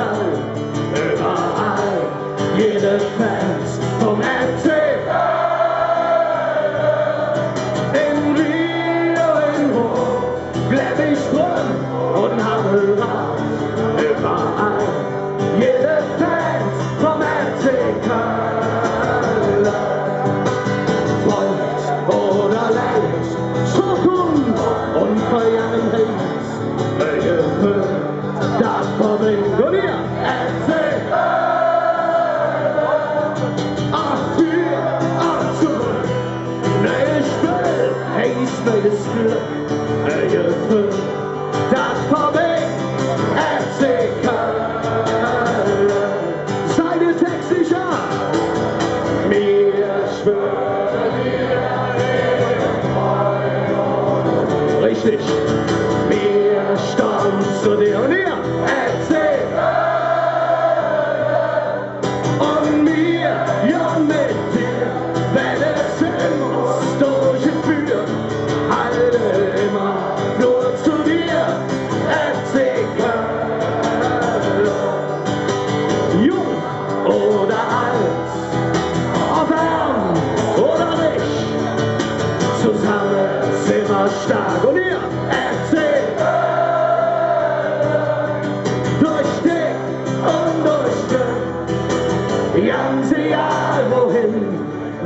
Metall, überall, jede Fans vom FC. In Rio, in Rom, Gläbisch-Brunn und Hammelrad, überall, jede Fans vom FC Köln. Freund oder Leid, Zukunft und Feiern Hängs, Hilfe, das verbringt und ihr FC Köln. Ach, für, ach, zurück, ne, ich will, hey, ich will es Glück, Hilfe, das verbringt FC Köln. Seid ihr textsicher? Mir schwört richtig, mir stand zu dir und ihr FC und mir, ja mit dir, wenn es uns durchführt, halte immer nur zu dir, FC Köln. Jung oder alt, ob arm oder reich, zusammen sind wir stark und ihr FC durch dick und durch dünn, ganz egal wohin,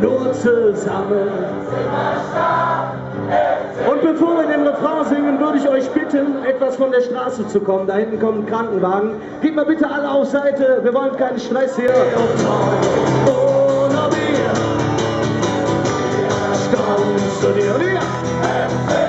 nur zusammen sind wir stark. Und bevor wir den Refrain singen, würde ich euch bitten, etwas von der Straße zu kommen. Da hinten kommt ein Krankenwagen. Geht mal bitte alle auf Seite, wir wollen keinen Stress hier. Ohne wir, stolz zu dir, wir.